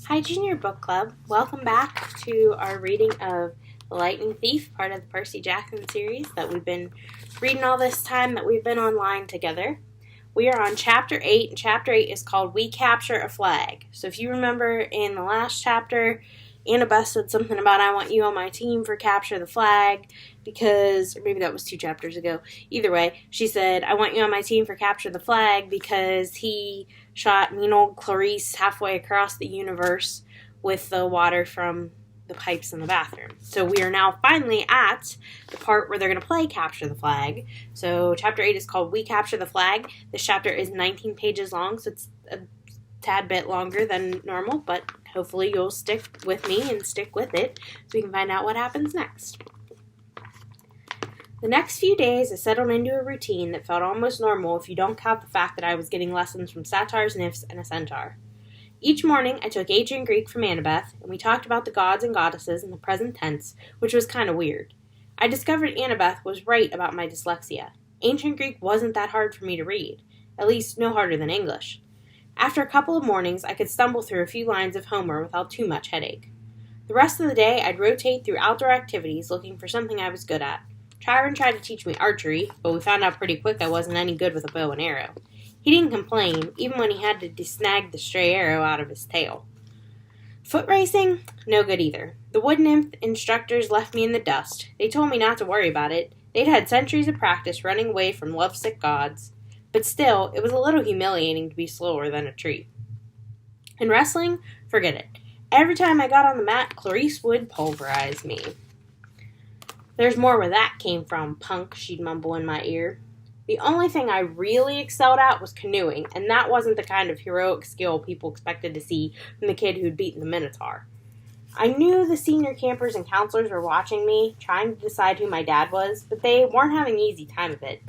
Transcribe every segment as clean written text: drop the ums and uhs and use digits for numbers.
Hi, Junior Book Club. Welcome back to our reading of The Lightning Thief, part of the Percy Jackson series that we've been reading all this time that we've been online together. We are on Chapter 8, and Chapter 8 is called We Capture a Flag. So if you remember in the last chapter, Annabeth said something about, I want you on my team for Capture the Flag, because, or maybe that was 2 chapters ago. Either way, she said, I want you on my team for Capture the Flag because he shot mean old Clarice halfway across the universe with the water from the pipes in the bathroom. So we are now finally at the part where they're going to play Capture the Flag. So Chapter 8 is called We Capture the Flag. This chapter is 19 pages long, so it's a tad bit longer than normal, but hopefully you'll stick with me and stick with it so we can find out what happens next. The next few days I settled into a routine that felt almost normal if you don't count the fact that I was getting lessons from satyrs, nymphs, and a centaur. Each morning I took ancient Greek from Annabeth, and we talked about the gods and goddesses in the present tense, which was kind of weird. I discovered Annabeth was right about my dyslexia. Ancient Greek wasn't that hard for me to read, at least no harder than English. After a couple of mornings, I could stumble through a few lines of Homer without too much headache. The rest of the day, I'd rotate through outdoor activities looking for something I was good at. Riordan tried to teach me archery, but we found out pretty quick I wasn't any good with a bow and arrow. He didn't complain, even when he had to snag the stray arrow out of his tail. Foot racing? No good either. The wood nymph instructors left me in the dust. They told me not to worry about it. They'd had centuries of practice running away from lovesick gods. But still, it was a little humiliating to be slower than a tree. In wrestling? Forget it. Every time I got on the mat, Clarice would pulverize me. There's more where that came from, punk, she'd mumble in my ear. The only thing I really excelled at was canoeing, and that wasn't the kind of heroic skill people expected to see from the kid who'd beaten the Minotaur. I knew the senior campers and counselors were watching me, trying to decide who my dad was, but they weren't having an easy time of it.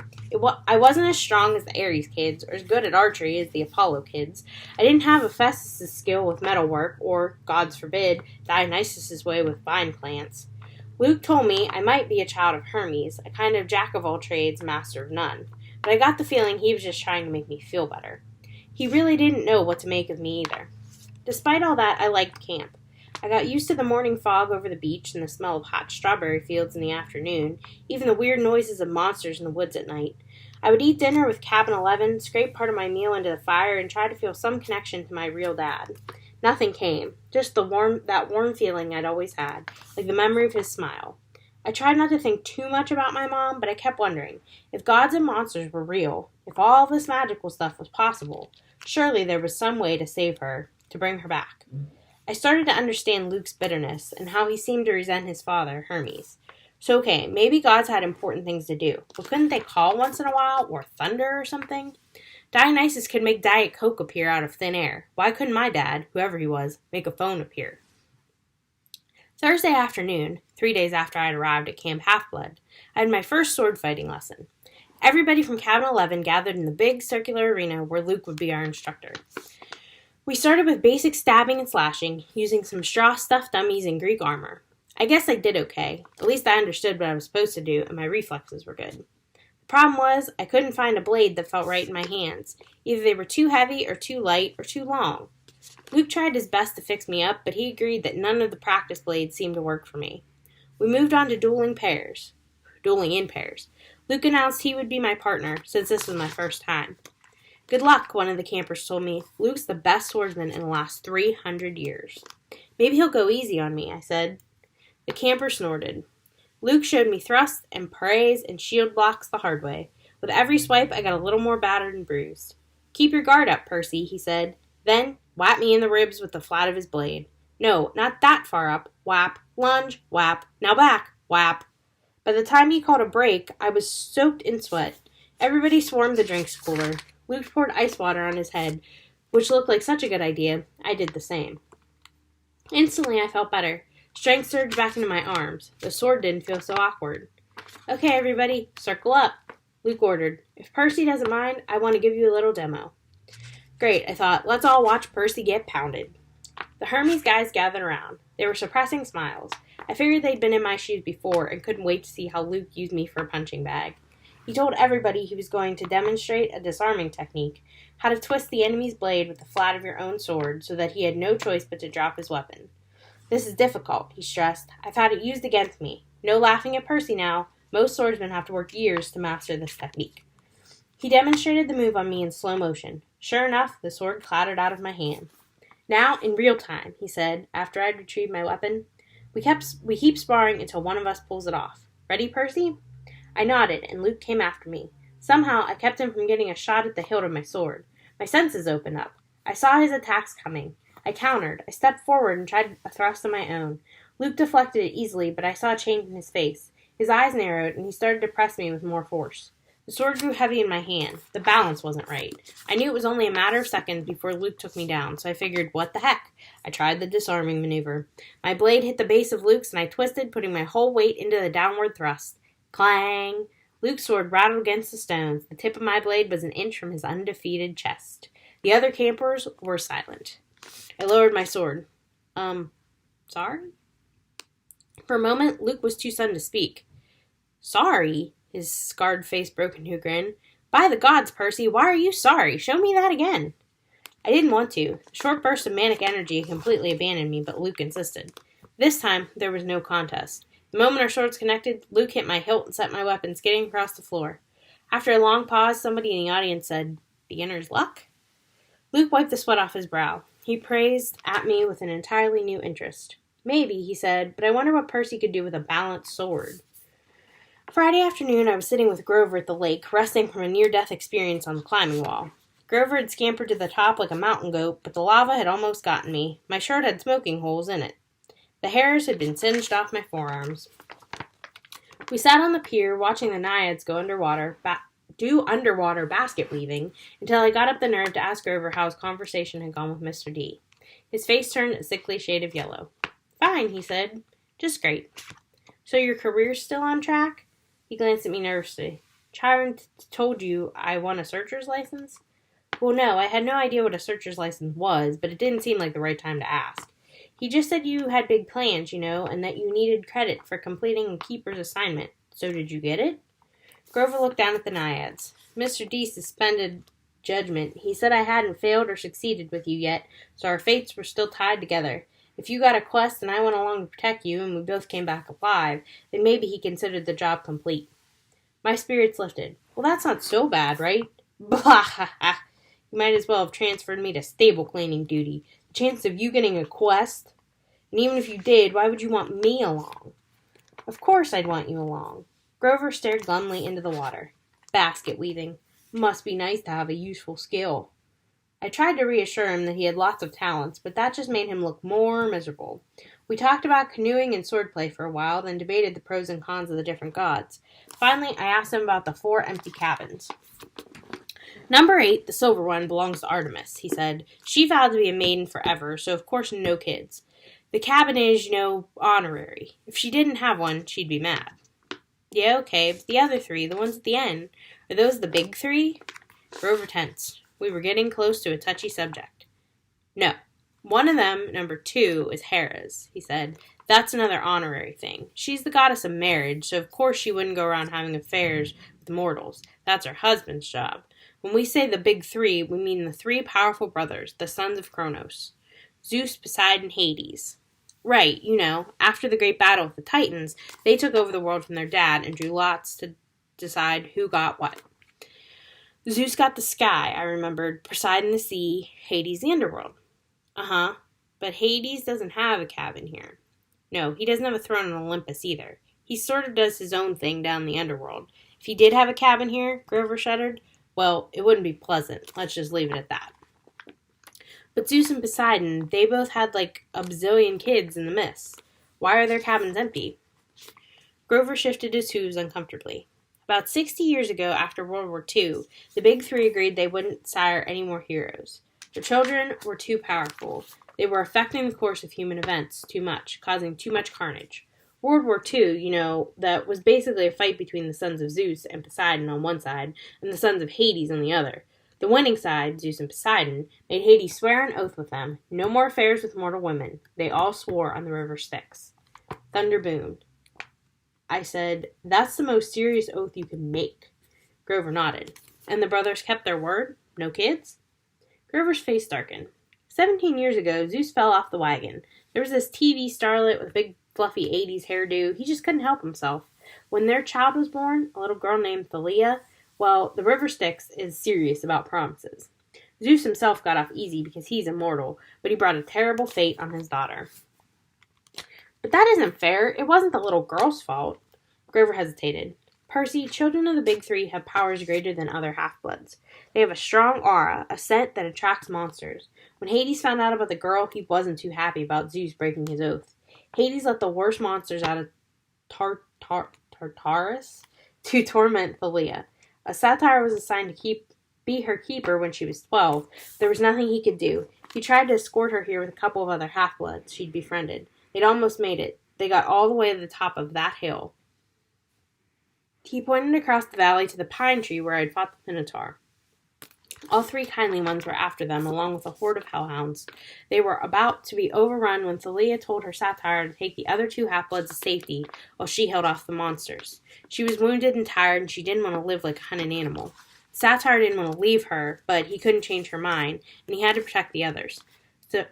I wasn't as strong as the Ares kids, or as good at archery as the Apollo kids. I didn't have Hephaestus' skill with metalwork, or, gods forbid, Dionysus' way with vine plants. Luke told me I might be a child of Hermes, a kind of jack-of-all-trades, master of none, but I got the feeling he was just trying to make me feel better. He really didn't know what to make of me either. Despite all that, I liked camp. I got used to the morning fog over the beach and the smell of hot strawberry fields in the afternoon, even the weird noises of monsters in the woods at night. I would eat dinner with Cabin 11, scrape part of my meal into the fire, and try to feel some connection to my real dad. Nothing came, just that warm feeling I'd always had, like the memory of his smile. I tried not to think too much about my mom, but I kept wondering, if gods and monsters were real, if all this magical stuff was possible, surely there was some way to save her, to bring her back. I started to understand Luke's bitterness, and how he seemed to resent his father, Hermes. So okay, maybe gods had important things to do, but couldn't they call once in a while, or thunder or something? Dionysus could make Diet Coke appear out of thin air. Why couldn't my dad, whoever he was, make a phone appear? Thursday afternoon, 3 days after I had arrived at Camp Half-Blood, I had my first sword fighting lesson. Everybody from Cabin 11 gathered in the big circular arena where Luke would be our instructor. We started with basic stabbing and slashing, using some straw-stuffed dummies and Greek armor. I guess I did okay. At least I understood what I was supposed to do, and my reflexes were good. The problem was, I couldn't find a blade that felt right in my hands. Either they were too heavy, or too light, or too long. Luke tried his best to fix me up, but he agreed that none of the practice blades seemed to work for me. We moved on to dueling in pairs. Luke announced he would be my partner, since this was my first time. Good luck, one of the campers told me. Luke's the best swordsman in the last 300 years. Maybe he'll go easy on me, I said. The camper snorted. Luke showed me thrusts and parries and shield blocks the hard way. With every swipe, I got a little more battered and bruised. Keep your guard up, Percy, he said. Then, whap me in the ribs with the flat of his blade. No, not that far up. Whap, lunge, whap, now back, whap. By the time he called a break, I was soaked in sweat. Everybody swarmed the drinks cooler. Luke poured ice water on his head, which looked like such a good idea. I did the same. Instantly, I felt better. Strength surged back into my arms. The sword didn't feel so awkward. Okay, everybody, circle up, Luke ordered. If Percy doesn't mind, I want to give you a little demo. Great, I thought. Let's all watch Percy get pounded. The Hermes guys gathered around. They were suppressing smiles. I figured they'd been in my shoes before and couldn't wait to see how Luke used me for a punching bag. He told everybody he was going to demonstrate a disarming technique, how to twist the enemy's blade with the flat of your own sword so that he had no choice but to drop his weapon. This is difficult, he stressed. I've had it used against me. No laughing at Percy now. Most swordsmen have to work years to master this technique. He demonstrated the move on me in slow motion. Sure enough, the sword clattered out of my hand. Now, in real time, he said, after I'd retrieved my weapon. We keep sparring until one of us pulls it off. Ready, Percy? I nodded, and Luke came after me. Somehow, I kept him from getting a shot at the hilt of my sword. My senses opened up. I saw his attacks coming. I countered. I stepped forward and tried a thrust of my own. Luke deflected it easily, but I saw a change in his face. His eyes narrowed, and he started to press me with more force. The sword grew heavy in my hand. The balance wasn't right. I knew it was only a matter of seconds before Luke took me down, so I figured, what the heck? I tried the disarming maneuver. My blade hit the base of Luke's, and I twisted, putting my whole weight into the downward thrust. Clang! Luke's sword rattled against the stones. The tip of my blade was an inch from his undefeated chest. The other campers were silent. I lowered my sword. Sorry? For a moment, Luke was too stunned to speak. Sorry? His scarred face broke into a grin. By the gods, Percy, why are you sorry? Show me that again. I didn't want to. The short burst of manic energy completely abandoned me, but Luke insisted. This time, there was no contest. The moment our swords connected, Luke hit my hilt and sent my weapon skidding across the floor. After a long pause, somebody in the audience said, "Beginner's luck?" Luke wiped the sweat off his brow. He praised at me with an entirely new interest. Maybe, he said, but I wonder what Percy could do with a balanced sword. Friday afternoon, I was sitting with Grover at the lake, resting from a near-death experience on the climbing wall. Grover had scampered to the top like a mountain goat, but the lava had almost gotten me. My shirt had smoking holes in it. The hairs had been singed off my forearms. We sat on the pier, watching the naiads go underwater basket weaving, until I got up the nerve to ask Grover how his conversation had gone with Mr. D. His face turned a sickly shade of yellow. Fine, he said. Just great. So your career's still on track? He glanced at me nervously. Chiron told you I won a searcher's license? Well, no, I had no idea what a searcher's license was, but it didn't seem like the right time to ask. He just said you had big plans, and that you needed credit for completing a keeper's assignment. So did you get it? Grover looked down at the naiads. Mr. D suspended judgment. He said I hadn't failed or succeeded with you yet, so our fates were still tied together. If you got a quest and I went along to protect you and we both came back alive, then maybe he considered the job complete. My spirits lifted. Well, that's not so bad, right? Blah, ha, ha. You might as well have transferred me to stable cleaning duty. The chance of you getting a quest? And even if you did, why would you want me along? Of course I'd want you along. Grover stared glumly into the water. Basket weaving. Must be nice to have a useful skill. I tried to reassure him that he had lots of talents, but that just made him look more miserable. We talked about canoeing and swordplay for a while, then debated the pros and cons of the different gods. Finally, I asked him about the 4 empty cabins. Number 8, the silver one, belongs to Artemis, he said. She vowed to be a maiden forever, so of course no kids. The cabin is, honorary. If she didn't have one, she'd be mad. Yeah, okay, but the other 3, the ones at the end, are those the big 3? Grover tensed. We were getting close to a touchy subject. No. One of them, number 2, is Hera's, he said. That's another honorary thing. She's the goddess of marriage, so of course she wouldn't go around having affairs with mortals. That's her husband's job. When we say the big 3, we mean the 3 powerful brothers, the sons of Kronos. Zeus, Poseidon, Hades. Right, after the great battle with the Titans, they took over the world from their dad and drew lots to decide who got what. Zeus got the sky, I remembered. Poseidon the sea, Hades the underworld. Uh-huh, but Hades doesn't have a cabin here. No, he doesn't have a throne on Olympus either. He sort of does his own thing down in the underworld. If he did have a cabin here, Grover shuddered, well, it wouldn't be pleasant. Let's just leave it at that. But Zeus and Poseidon, they both had like a bazillion kids in the mist. Why are their cabins empty? Grover shifted his hooves uncomfortably. About 60 years ago, after World War II, the big 3 agreed they wouldn't sire any more heroes. Their children were too powerful. They were affecting the course of human events too much, causing too much carnage. World War II, that was basically a fight between the sons of Zeus and Poseidon on one side, and the sons of Hades on the other. The winning side, Zeus and Poseidon, made Hades swear an oath with them. No more affairs with mortal women. They all swore on the river Styx. Thunder boomed. I said, that's the most serious oath you can make. Grover nodded. And the brothers kept their word? No kids? Grover's face darkened. 17 years ago, Zeus fell off the wagon. There was this TV starlet with a big fluffy 80s hairdo. He just couldn't help himself. When their child was born, a little girl named Thalia, well, the River Styx is serious about promises. Zeus himself got off easy because he's immortal, but he brought a terrible fate on his daughter. But that isn't fair. It wasn't the little girl's fault. Grover hesitated. Percy, children of the big three have powers greater than other half-bloods. They have a strong aura, a scent that attracts monsters. When Hades found out about the girl, he wasn't too happy about Zeus breaking his oath. Hades let the worst monsters out of Tartarus to torment Thalia. A satyr was assigned to be her keeper when she was 12. There was nothing he could do. He tried to escort her here with a couple of other half-bloods she'd befriended. They'd almost made it. They got all the way to the top of that hill. He pointed across the valley to the pine tree where I'd fought the Minotaur. All three kindly ones were after them, along with a horde of hellhounds. They were about to be overrun when Thalia told her satyr to take the other two half-bloods to safety while she held off the monsters. She was wounded and tired, and she didn't want to live like a hunted animal. The satyr didn't want to leave her, but he couldn't change her mind, and he had to protect the others.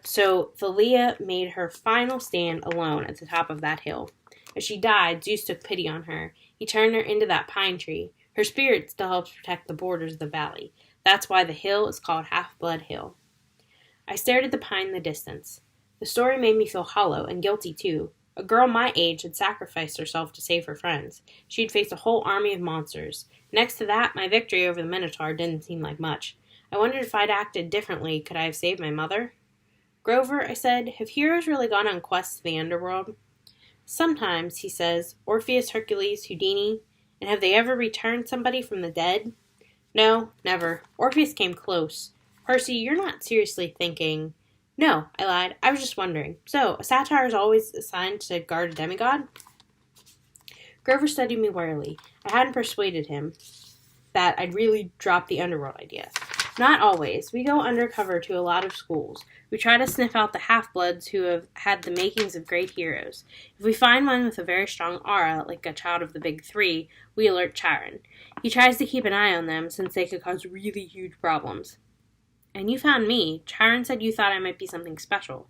So Thalia made her final stand alone at the top of that hill. As she died, Zeus took pity on her. He turned her into that pine tree. Her spirit still helps protect the borders of the valley. That's why the hill is called Half-Blood Hill. I stared at the pine in the distance. The story made me feel hollow and guilty, too. A girl my age had sacrificed herself to save her friends. She'd faced a whole army of monsters. Next to that, my victory over the Minotaur didn't seem like much. I wondered if I'd acted differently, could I have saved my mother? Grover, I said, have heroes really gone on quests to the underworld? Sometimes, he says, Orpheus, Hercules, Houdini. And have they ever returned somebody from the dead? No, never. Orpheus came close. Percy, you're not seriously thinking... No, I lied. I was just wondering. So, a satyr is always assigned to guard a demigod? Grover studied me warily. I hadn't persuaded him that I'd really dropped the underworld idea. Not always. We go undercover to a lot of schools. We try to sniff out the half-bloods who have had the makings of great heroes. If we find one with a very strong aura, like a child of the big three, we alert Chiron. He tries to keep an eye on them, since they could cause really huge problems. And you found me. Chiron said you thought I might be something special.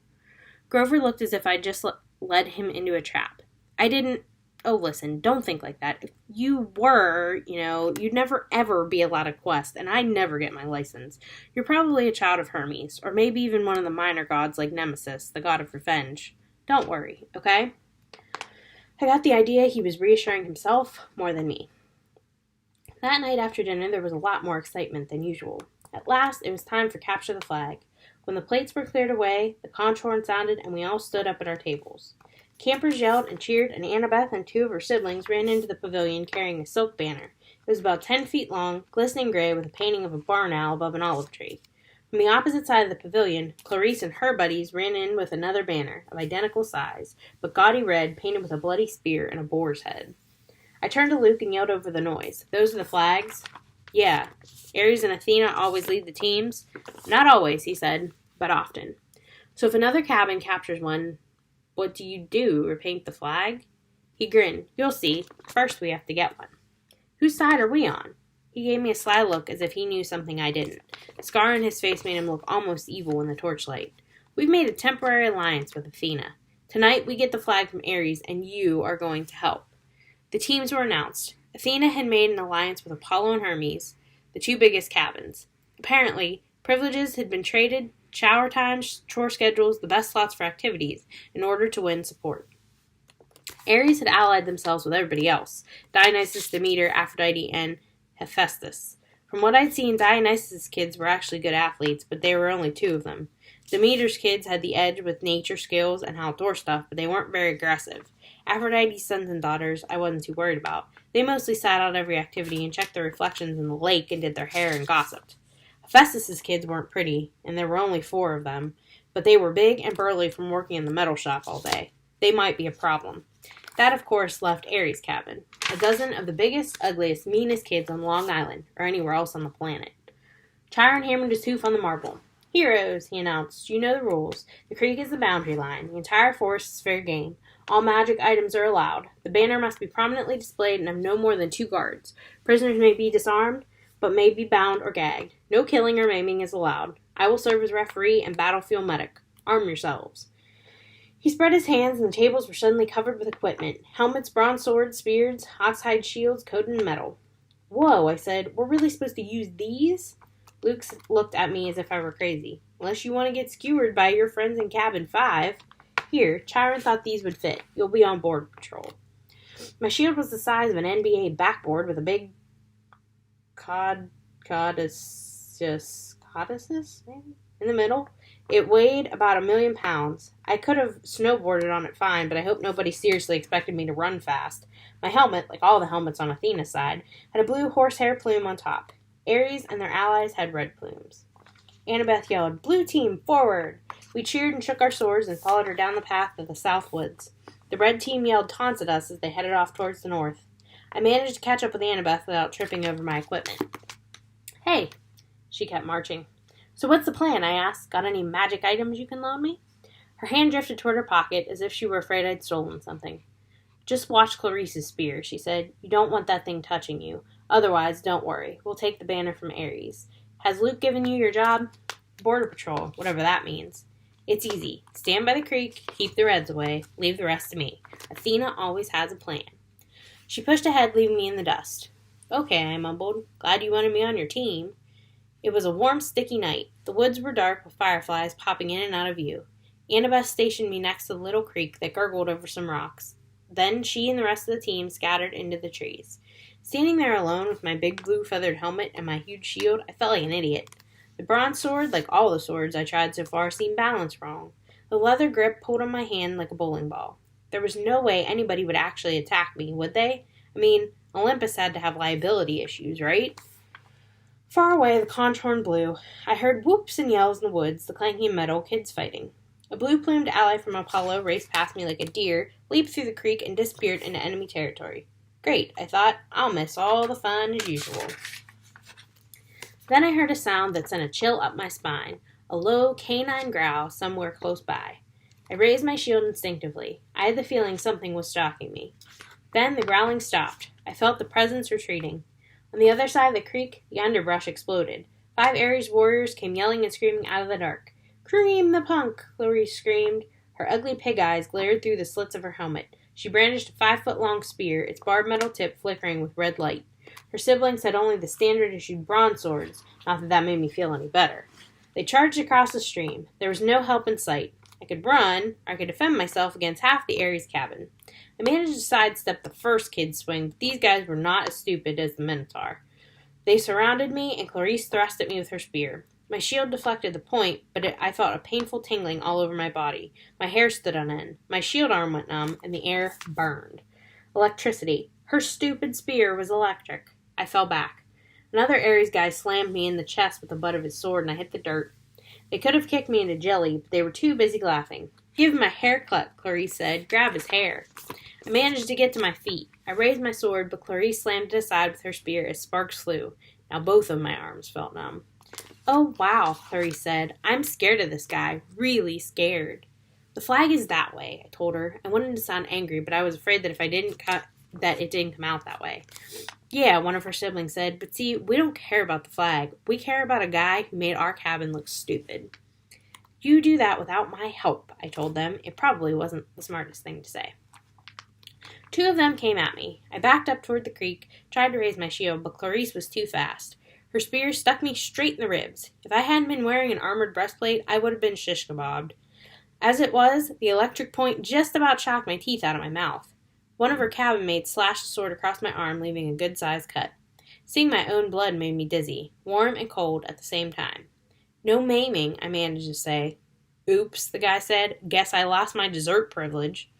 Grover looked as if I'd just led him into a trap. I didn't... Oh, listen, don't think like that. If you were, you'd never ever be allowed a quest, and I'd never get my license. You're probably a child of Hermes, or maybe even one of the minor gods like Nemesis, the god of revenge. Don't worry, okay? I got the idea he was reassuring himself more than me. That night after dinner, there was a lot more excitement than usual. At last, it was time for Capture the Flag. When the plates were cleared away, the conch horn sounded, and we all stood up at our tables. Campers yelled and cheered, and Annabeth and two of her siblings ran into the pavilion carrying a silk banner. It was about 10 feet long, glistening gray, with a painting of a barn owl above an olive tree. From the opposite side of the pavilion, Clarice and her buddies ran in with another banner, of identical size, but gaudy red, painted with a bloody spear and a boar's head. I turned to Luke and yelled over the noise. Those are the flags? Yeah. Ares and Athena always lead the teams? Not always, he said, but often. So if another cabin captures one, what do you do? Repaint the flag? He grinned. You'll see. First we have to get one. Whose side are we on? He gave me a sly look as if he knew something I didn't. The scar on his face made him look almost evil in the torchlight. We've made a temporary alliance with Athena. Tonight we get the flag from Ares, and you are going to help. The teams were announced. Athena had made an alliance with Apollo and Hermes, the two biggest cabins. Apparently, privileges had been traded, shower times, chore schedules, the best slots for activities, in order to win support. Ares had allied themselves with everybody else, Dionysus, Demeter, Aphrodite, and Hephaestus. From what I'd seen, Dionysus' kids were actually good athletes, but there were only two of them. Demeter's kids had the edge with nature skills and outdoor stuff, but they weren't very aggressive. Aphrodite's sons and daughters I wasn't too worried about. They mostly sat out every activity and checked their reflections in the lake and did their hair and gossiped. Hephaestus' kids weren't pretty, and there were only 4 of them, but they were big and burly from working in the metal shop all day. They might be a problem. That, of course, left Ares' cabin, a dozen of the biggest, ugliest, meanest kids on Long Island, or anywhere else on the planet. Chiron hammered his hoof on the marble. Heroes, he announced. You know the rules. The creek is the boundary line. The entire forest is fair game. All magic items are allowed. The banner must be prominently displayed and have no more than 2 guards. Prisoners may be disarmed, but may be bound or gagged. No killing or maiming is allowed. I will serve as referee and battlefield medic. Arm yourselves. He spread his hands, and the tables were suddenly covered with equipment. Helmets, bronze swords, spears, oxhide shields coated in metal. Whoa, I said. We're really supposed to use these? Luke looked at me as if I were crazy. Unless you want to get skewered by your friends in cabin 5. Here, Chiron thought these would fit. You'll be on board patrol. My shield was the size of an NBA backboard with a big codices maybe? In the middle. It weighed about 1,000,000 pounds. I could have snowboarded on it fine, but I hope nobody seriously expected me to run fast. My helmet, like all the helmets on Athena's side, had a blue horsehair plume on top. Ares and their allies had red plumes. Annabeth yelled, "Blue team, forward!" We cheered and shook our swords and followed her down the path to the south woods. The red team yelled taunts at us as they headed off towards the north. I managed to catch up with Annabeth without tripping over my equipment. "Hey," she kept marching. "So what's the plan?" I asked. "Got any magic items you can loan me?" Her hand drifted toward her pocket as if she were afraid I'd stolen something. "Just watch Clarice's spear," she said. "You don't want that thing touching you. Otherwise, don't worry. We'll take the banner from Ares. Has Luke given you your job?" "Border patrol," whatever that means. "It's easy. Stand by the creek, keep the Reds away, leave the rest to me. Athena always has a plan." She pushed ahead, leaving me in the dust. "Okay," I mumbled. "Glad you wanted me on your team." It was a warm, sticky night. The woods were dark, with fireflies popping in and out of view. Annabeth stationed me next to the little creek that gurgled over some rocks. Then she and the rest of the team scattered into the trees. Standing there alone with my big blue feathered helmet and my huge shield, I felt like an idiot. The bronze sword, like all the swords I tried so far, seemed balanced wrong. The leather grip pulled on my hand like a bowling ball. There was no way anybody would actually attack me, would they? I mean, Olympus had to have liability issues, right? Far away, the conch horn blew. I heard whoops and yells in the woods, the clanking of metal, kids fighting. A blue-plumed ally from Apollo raced past me like a deer, leaped through the creek, and disappeared into enemy territory. Great, I thought. I'll miss all the fun as usual. Then I heard a sound that sent a chill up my spine, a low, canine growl somewhere close by. I raised my shield instinctively. I had the feeling something was stalking me. Then the growling stopped. I felt the presence retreating. On the other side of the creek, the underbrush exploded. 5 Ares warriors came yelling and screaming out of the dark. "Cream the punk!" Clarice screamed. Her ugly pig eyes glared through the slits of her helmet. She brandished a 5-foot-long spear, its barbed metal tip flickering with red light. Her siblings had only the standard-issued bronze swords, not that that made me feel any better. They charged across the stream. There was no help in sight. I could run, or I could defend myself against half the Ares cabin. I managed to sidestep the first kid's swing, but these guys were not as stupid as the Minotaur. They surrounded me, and Clarice thrust at me with her spear. My shield deflected the point, but I felt a painful tingling all over my body. My hair stood on end. My shield arm went numb, and the air burned. Electricity. Her stupid spear was electric. I fell back. Another Ares guy slammed me in the chest with the butt of his sword, and I hit the dirt. They could have kicked me into jelly, but they were too busy laughing. "Give him a haircut," Clarice said. "Grab his hair." I managed to get to my feet. I raised my sword, but Clarice slammed it aside with her spear as sparks flew. Now both of my arms felt numb. "Oh, wow," Clarice said. "I'm scared of this guy. Really scared." "The flag is that way," I told her. I wanted to sound angry, but I was afraid that if I didn't that it didn't come out that way. "Yeah," one of her siblings said, "but see, we don't care about the flag. We care about a guy who made our cabin look stupid." "You do that without my help," I told them. It probably wasn't the smartest thing to say. 2 of them came at me. I backed up toward the creek, tried to raise my shield, but Clarice was too fast. Her spear stuck me straight in the ribs. If I hadn't been wearing an armored breastplate, I would have been shish kebabbed. As it was, the electric point just about shocked my teeth out of my mouth. One of her cabin mates slashed a sword across my arm, leaving a good-sized cut. Seeing my own blood made me dizzy, warm and cold at the same time. "No maiming," I managed to say. "Oops," the guy said. "Guess I lost my dessert privilege."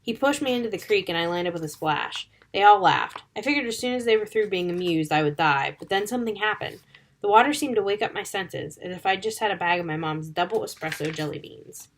He pushed me into the creek and I landed with a splash. They all laughed. I figured as soon as they were through being amused, I would die, but then something happened. The water seemed to wake up my senses, as if I'd just had a bag of my mom's double espresso jelly beans.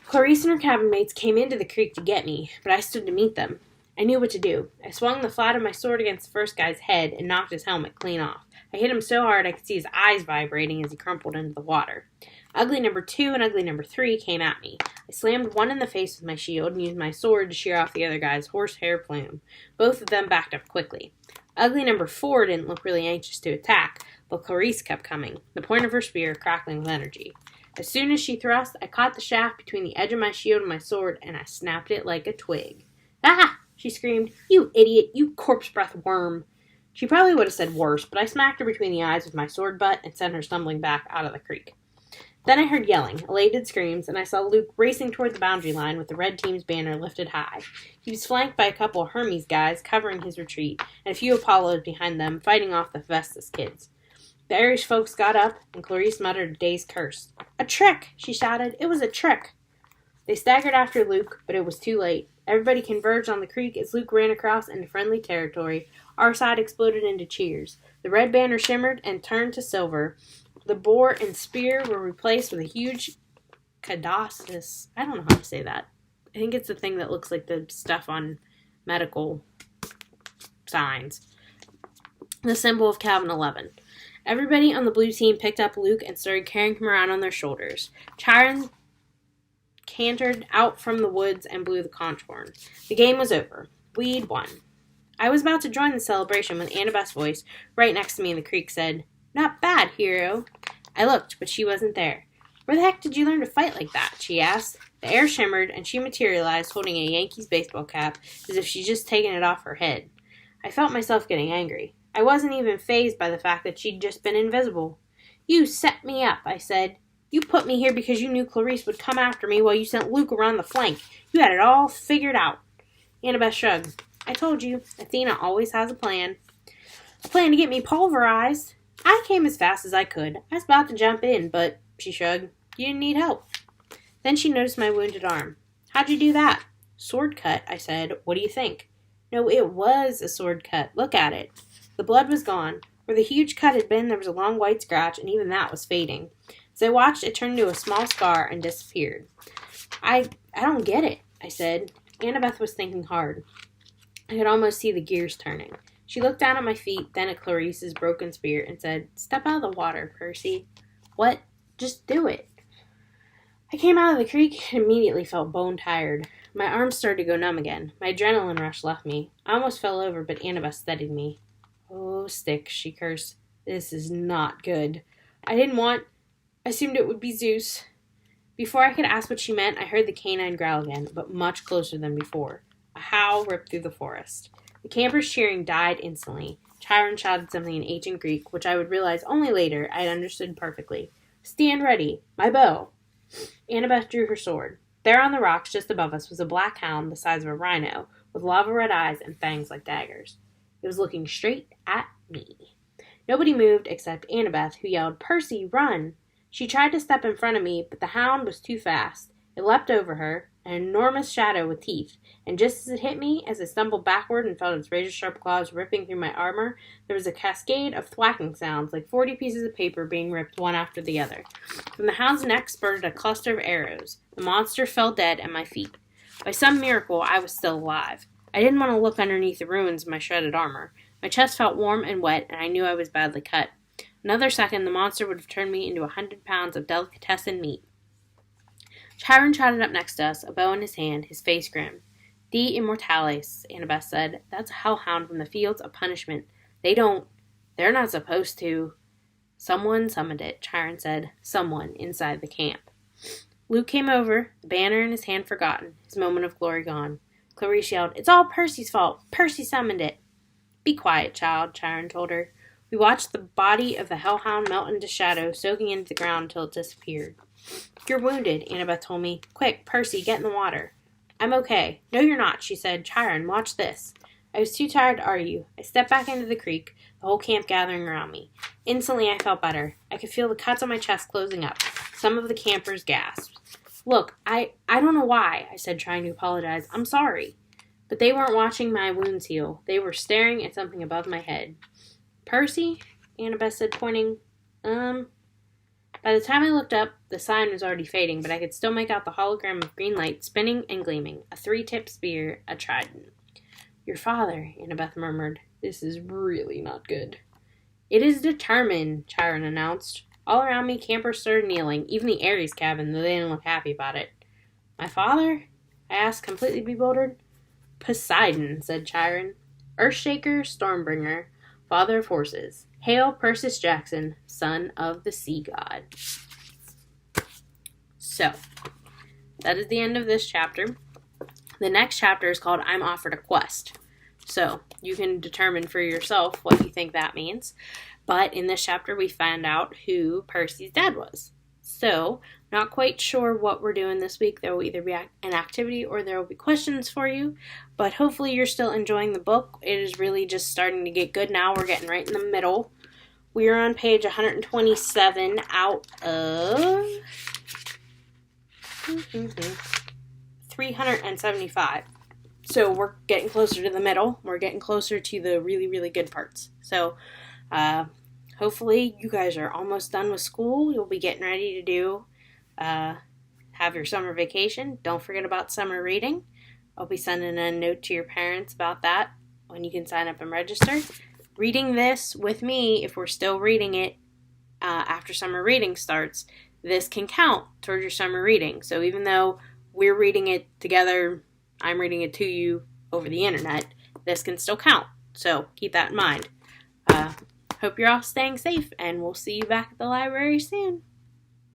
Clarice and her cabin mates came into the creek to get me, but I stood to meet them. I knew what to do. I swung the flat of my sword against the first guy's head and knocked his helmet clean off. I hit him so hard I could see his eyes vibrating as he crumpled into the water. Ugly number 2 and ugly number 3 came at me. I slammed one in the face with my shield and used my sword to shear off the other guy's horsehair plume. Both of them backed up quickly. Ugly number 4 didn't look really anxious to attack, but Clarice kept coming, the point of her spear crackling with energy. As soon as she thrust, I caught the shaft between the edge of my shield and my sword, and I snapped it like a twig. "Ah!" she screamed. "You idiot! You corpse-breath worm!" She probably would have said worse, but I smacked her between the eyes with my sword butt and sent her stumbling back out of the creek. Then I heard yelling, elated screams, and I saw Luke racing toward the boundary line with the red team's banner lifted high. He was flanked by a couple of Hermes guys covering his retreat, and a few Apollos behind them fighting off the Festus kids. The Irish folks got up, and Clarice muttered a dazed curse. "A trick!" she shouted. "It was a trick!" They staggered after Luke, but it was too late. Everybody converged on the creek as Luke ran across into friendly territory. Our side exploded into cheers. The red banner shimmered and turned to silver. The boar and spear were replaced with a huge caduceus. I don't know how to say that. I think it's the thing that looks like the stuff on medical signs. The symbol of Calvin 11. Everybody on the blue team picked up Luke and started carrying him around on their shoulders. Chiron cantered out from the woods and blew the conch horn. The game was over. We'd won. I was about to join the celebration when Annabeth's voice, right next to me in the creek, said, "Not bad, hero." I looked, but she wasn't there. "Where the heck did you learn to fight like that?" she asked. The air shimmered, and she materialized holding a Yankees baseball cap as if she'd just taken it off her head. I felt myself getting angry. I wasn't even fazed by the fact that she'd just been invisible. "You set me up," I said. "You put me here because you knew Clarice would come after me while you sent Luke around the flank. You had it all figured out." Annabeth shrugged. "I told you, Athena always has a plan." "A plan to get me pulverized?" "I came as fast as I could. I was about to jump in, but," she shrugged, "you didn't need help." Then she noticed my wounded arm. "How'd you do that?" "Sword cut," I said. "What do you think?" No, it was a sword cut. Look at it. The blood was gone. Where the huge cut had been, there was a long white scratch, and even that was fading. As I watched, it turned into a small scar and disappeared. I don't get it," I said. Annabeth was thinking hard. I could almost see the gears turning. She looked down at my feet, then at Clarice's broken spear, and said, "Step out of the water, Percy." "What?" "Just do it." I came out of the creek and immediately felt bone-tired. My arms started to go numb again. My adrenaline rush left me. I almost fell over, but Annabeth steadied me. "Oh, Styx," she cursed. "This is not good. I assumed it would be Zeus." Before I could ask what she meant, I heard the canine growl again, but much closer than before. A howl ripped through the forest. The campers' cheering died instantly. Chiron shouted something in ancient Greek, which I would realize only later I had understood perfectly. "Stand ready! My bow!" Annabeth drew her sword. There on the rocks just above us was a black hound the size of a rhino, with lava-red eyes and fangs like daggers. It was looking straight at me. Nobody moved except Annabeth, who yelled, "Percy, run!" She tried to step in front of me, but the hound was too fast. It leapt over her, an enormous shadow with teeth, and just as it hit me, as I stumbled backward and felt its razor-sharp claws ripping through my armor, there was a cascade of thwacking sounds, like 40 pieces of paper being ripped one after the other. From the hound's neck spurted a cluster of arrows. The monster fell dead at my feet. By some miracle, I was still alive. I didn't want to look underneath the ruins of my shredded armor. My chest felt warm and wet, and I knew I was badly cut. Another second, the monster would have turned me into 100 pounds of delicatessen meat. Chiron trotted up next to us, a bow in his hand, his face grim. "De immortales," Annabeth said. "That's a hellhound from the fields of punishment. They're not supposed to." "Someone summoned it," Chiron said. "Someone inside the camp." Luke came over, the banner in his hand forgotten, his moment of glory gone. Clarice yelled, "It's all Percy's fault. Percy summoned it." "Be quiet, child," Chiron told her. We watched the body of the hellhound melt into shadow, soaking into the ground until it disappeared. "You're wounded," Annabeth told me. "Quick, Percy, get in the water." "I'm okay." "No, you're not," she said. "Chiron, watch this." I was too tired to argue. I stepped back into the creek, the whole camp gathering around me. Instantly, I felt better. I could feel the cuts on my chest closing up. Some of the campers gasped. "Look, I don't know why," I said, trying to apologize. "I'm sorry." But they weren't watching my wounds heal. They were staring at something above my head. "Percy?" Annabeth said, pointing. By the time I looked up, the sign was already fading, but I could still make out the hologram of green light spinning and gleaming, a 3-tipped spear, a trident. "Your father," Annabeth murmured. "This is really not good." It is determined, Chiron announced. All around me, campers started kneeling, even the Aries cabin, though they didn't look happy about it. My father? I asked, completely bewildered. Poseidon, said Chiron. Earthshaker, Stormbringer, father of horses. Hail Persis Jackson, son of the sea god. So, that is the end of this chapter. The next chapter is called I'm Offered a Quest. So, you can determine for yourself what you think that means. But in this chapter, we find out who Percy's dad was. So, not quite sure what we're doing this week. There will either be an activity or there will be questions for you. But hopefully you're still enjoying the book. It is really just starting to get good now. We're getting right in the middle. We are on page 127 out of 375. So we're getting closer to the middle. We're getting closer to the really, really good parts. So hopefully you guys are almost done with school. You'll be getting ready to do have your summer vacation. Don't forget about summer reading. I'll be sending a note to your parents about that when you can sign up and register. Reading this with me, if we're still reading it after summer reading starts, this can count towards your summer reading. So even though we're reading it together, I'm reading it to you over the internet, this can still count. So keep that in mind. Hope you're all staying safe, and we'll see you back at the library soon.